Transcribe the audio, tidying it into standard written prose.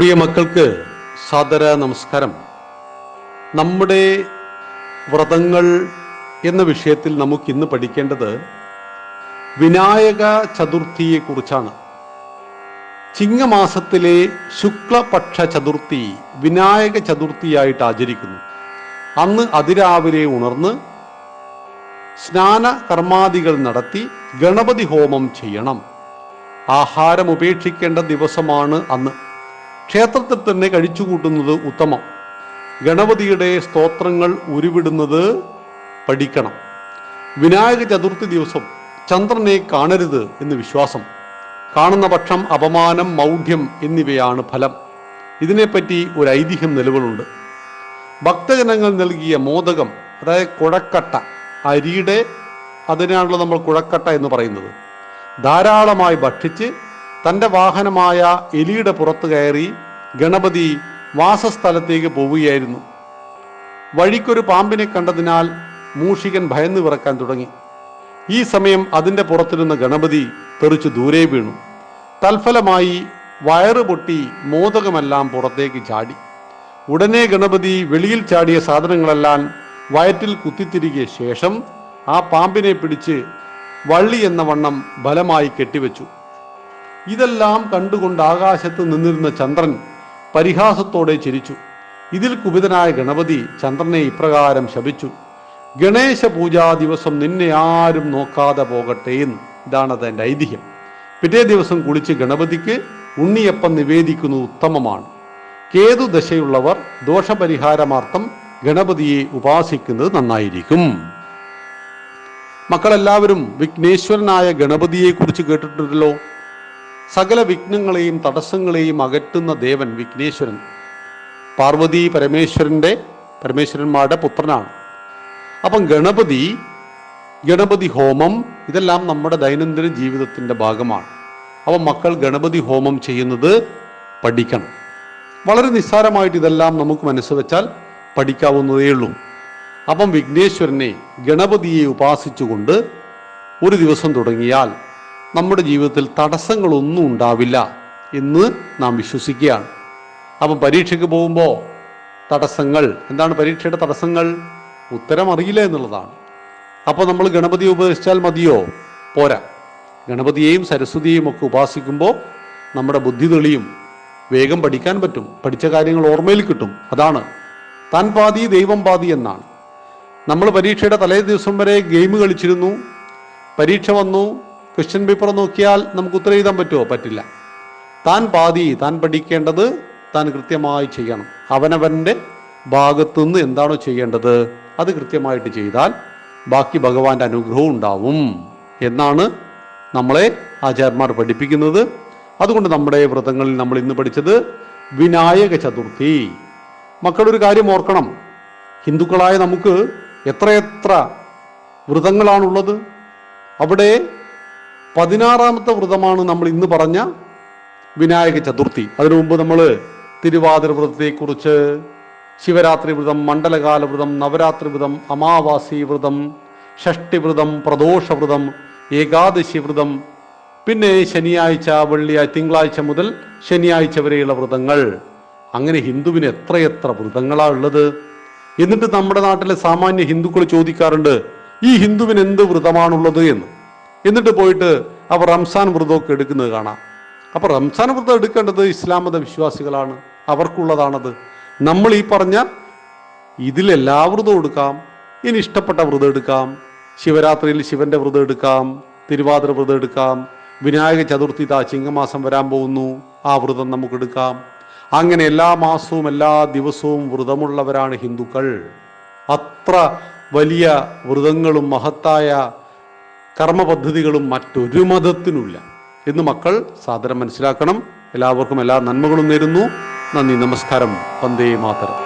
പ്രിയ മക്കൾക്ക് സാദര നമസ്കാരം. നമ്മുടെ വ്രതങ്ങൾ എന്ന വിഷയത്തിൽ നമുക്കിന്ന് പഠിക്കേണ്ടത് വിനായക ചതുർത്ഥിയെക്കുറിച്ചാണ്. ചിങ്ങമാസത്തിലെ ശുക്ലപക്ഷ ചതുർത്ഥി വിനായക ചതുർത്ഥിയായിട്ട് ആചരിക്കുന്നു. അന്ന് അതിരാവിലെ ഉണർന്ന് സ്നാന കർമാദികൾ നടത്തി ഗണപതി ഹോമം ചെയ്യണം. ആഹാരം ഉപേക്ഷിക്കേണ്ട ദിവസമാണ് അന്ന്. ക്ഷേത്രത്തിൽ തന്നെ കഴിച്ചുകൂട്ടുന്നത് ഉത്തമം. ഗണപതിയുടെ സ്തോത്രങ്ങൾ ഉരുവിടുന്നത് പഠിക്കണം. വിനായക ചതുർത്ഥി ദിവസം ചന്ദ്രനെ കാണരുത് എന്ന് വിശ്വാസം. കാണുന്ന പക്ഷം അപമാനം, മൗഢ്യം എന്നിവയാണ് ഫലം. ഇതിനെപ്പറ്റി ഒരു ഐതിഹ്യം നിലവിലുണ്ട്. ഭക്തജനങ്ങൾ നൽകിയ മോദകം, അതായത് കുഴക്കട്ട, അരിയുടെ അതിനാണല്ലോ നമ്മൾ കുഴക്കട്ട എന്ന് പറയുന്നത്, ധാരാളമായി ഭക്ഷിച്ച് തൻ്റെ വാഹനമായ എലിയുടെ പുറത്ത് കയറി ഗണപതി വാസസ്ഥലത്തേക്ക് പോവുകയായിരുന്നു. വഴിക്കൊരു പാമ്പിനെ കണ്ടതിനാൽ മൂഷികൻ ഭയന്ന് വിറക്കാൻ തുടങ്ങി. ഈ സമയം അതിൻ്റെ പുറത്തിരുന്ന ഗണപതി തെറിച്ചു ദൂരെ വീണു. തൽഫലമായി വയറ് പൊട്ടി മോദകമെല്ലാം പുറത്തേക്ക് ചാടി. ഉടനെ ഗണപതി വെളിയിൽ ചാടിയ സാധനങ്ങളെല്ലാം വയറ്റിൽ കുത്തിത്തിരികിയ ശേഷം ആ പാമ്പിനെ പിടിച്ച് വള്ളി എന്ന വണ്ണം ബലമായി കെട്ടിവെച്ചു. ഇതെല്ലാം കണ്ടുകൊണ്ട് ആകാശത്ത് നിന്നിരുന്ന ചന്ദ്രൻ പരിഹാസത്തോടെ ചിരിച്ചു. ഇതിൽ കുപിതനായ ഗണപതി ചന്ദ്രനെ ഇപ്രകാരം ശപിച്ചു: ഗണേശ പൂജാ ദിവസം നിന്നെ ആരും നോക്കാതെ പോകട്ടെ എന്ന്. ഇതാണ് അതിൻ്റെ ഐതിഹ്യം. പിറ്റേ ദിവസം കുളിച്ച് ഗണപതിക്ക് ഉണ്ണിയപ്പം നിവേദിക്കുന്നത് ഉത്തമമാണ്. കേതു ദശയുള്ളവർ ദോഷപരിഹാരമാർത്ഥം ഗണപതിയെ ഉപാസിക്കുന്നത് നന്നായിരിക്കും. മക്കളെല്ലാവരും വിഘ്നേശ്വരനായ ഗണപതിയെ കുറിച്ച് കേട്ടിട്ടുണ്ടല്ലോ. സകല വിഘ്നങ്ങളെയും തടസ്സങ്ങളെയും അകറ്റുന്ന ദേവൻ വിഘ്നേശ്വരൻ പാർവതി പരമേശ്വരന്മാരുടെ പുത്രനാണ്. അപ്പം ഗണപതി ഹോമം ഇതെല്ലാം നമ്മുടെ ദൈനംദിന ജീവിതത്തിൻ്റെ ഭാഗമാണ്. അപ്പം മക്കൾ ഗണപതി ഹോമം ചെയ്യുന്നത് പഠിക്കണം. വളരെ നിസ്സാരമായിട്ട് ഇതെല്ലാം നമുക്ക് മനസ്സ് വെച്ചാൽ പഠിക്കാവുന്നതേ ഉള്ളൂ. അപ്പം വിഘ്നേശ്വരനെ, ഗണപതിയെ ഉപാസിച്ചുകൊണ്ട് ഒരു ദിവസം തുടങ്ങിയാൽ നമ്മുടെ ജീവിതത്തിൽ തടസ്സങ്ങളൊന്നും ഉണ്ടാവില്ല എന്ന് നാം വിശ്വസിക്കുകയാണ്. അപ്പം പരീക്ഷയ്ക്ക് പോകുമ്പോൾ തടസ്സങ്ങൾ എന്താണ്? പരീക്ഷയുടെ തടസ്സങ്ങൾ ഉത്തരം അറിയില്ല എന്നുള്ളതാണ്. അപ്പോൾ നമ്മൾ ഗണപതിയെ ഉപദേശിച്ചാൽ മതിയോ? പോരാ. ഗണപതിയെയും സരസ്വതിയെയും ഒക്കെ ഉപാസിക്കുമ്പോൾ നമ്മുടെ ബുദ്ധി തെളിയും, വേഗം പഠിക്കാൻ പറ്റും, പഠിച്ച കാര്യങ്ങൾ ഓർമ്മയിൽ കിട്ടും. അതാണ് താൻ പാതി ദൈവം പാതി എന്നാണ്. നമ്മൾ പരീക്ഷയുടെ തലേ ദിവസം വരെ ഗെയിം കളിച്ചിരുന്നു. പരീക്ഷ വന്നു, ക്വസ്റ്റ്യൻ പേപ്പർ നോക്കിയാൽ നമുക്ക് ഉത്തരം എഴുതാൻ പറ്റുമോ? പറ്റില്ല. താൻ പാതി, താൻ പഠിക്കേണ്ടത് താൻ കൃത്യമായി ചെയ്യണം. അവനവൻ്റെ ഭാഗത്തുനിന്ന് എന്താണോ ചെയ്യേണ്ടത് അത് കൃത്യമായിട്ട് ചെയ്താൽ ബാക്കി ഭഗവാന്റെ അനുഗ്രഹവും ഉണ്ടാവും എന്നാണ് നമ്മളെ ആചാര്യന്മാർ പഠിപ്പിക്കുന്നത്. അതുകൊണ്ട് നമ്മുടെ വ്രതങ്ങളിൽ നമ്മൾ ഇന്ന് പഠിച്ചത് വിനായക ചതുർത്ഥി. മക്കളൊരു കാര്യം ഓർക്കണം, ഹിന്ദുക്കളായ നമുക്ക് എത്രയെത്ര വ്രതങ്ങളാണുള്ളത്. അവിടെ 16ാമത്തെ വ്രതമാണ് നമ്മൾ ഇന്ന് പറഞ്ഞ വിനായക ചതുർത്ഥി. അതിനു മുമ്പ് നമ്മൾ തിരുവാതിര വ്രതത്തെക്കുറിച്ച്, ശിവരാത്രി വ്രതം, മണ്ഡലകാല വ്രതം, നവരാത്രി വ്രതം, അമാവാസി വ്രതം, ഷഷ്ടി വ്രതം, പ്രദോഷ വ്രതം, ഏകാദശി വ്രതം, പിന്നെ ശനിയാഴ്ച, തിങ്കളാഴ്ച മുതൽ ശനിയാഴ്ച വരെയുള്ള വ്രതങ്ങൾ. അങ്ങനെ ഹിന്ദുവിന് എത്രയെത്ര വ്രതങ്ങളാണ് ഉള്ളത്. എന്നിട്ട് നമ്മുടെ നാട്ടിലെ സാമാന്യ ഹിന്ദുക്കൾ ചോദിക്കാറുണ്ട്, ഈ ഹിന്ദുവിന് എന്ത് വ്രതമാണുള്ളത് എന്ന്. എന്നിട്ട് പോയിട്ട് അവർ റംസാൻ വ്രതമൊക്കെ എടുക്കുന്നത് കാണാം. അപ്പോൾ റംസാൻ വ്രതം എടുക്കേണ്ടത് ഇസ്ലാം മത വിശ്വാസികളാണ്, അവർക്കുള്ളതാണത്. നമ്മൾ ഈ പറഞ്ഞ ഇതിലെല്ലാ വ്രതവും എടുക്കാം. ഇനി ഇഷ്ടപ്പെട്ട വ്രതം എടുക്കാം. ശിവരാത്രിയിൽ ശിവന്റെ വ്രതം എടുക്കാം, തിരുവാതിര വ്രതം എടുക്കാം, വിനായക ചതുർത്ഥി ചിങ്ങമാസം വരാൻ പോകുന്നു, ആ വ്രതം നമുക്ക് എടുക്കാം. അങ്ങനെ എല്ലാ മാസവും എല്ലാ ദിവസവും വ്രതമുള്ളവരാണ് ഹിന്ദുക്കൾ. അത്ര വലിയ വ്രതങ്ങളും മഹത്തായ കർമ്മപദ്ധതികളും മറ്റൊരു മതത്തിനുമില്ല എന്ന് മക്കൾ സാദരം മനസ്സിലാക്കണം. എല്ലാവർക്കും എല്ലാ നന്മകളും നേരുന്നു. നന്ദി, നമസ്കാരം. വന്ദേ മാതരം.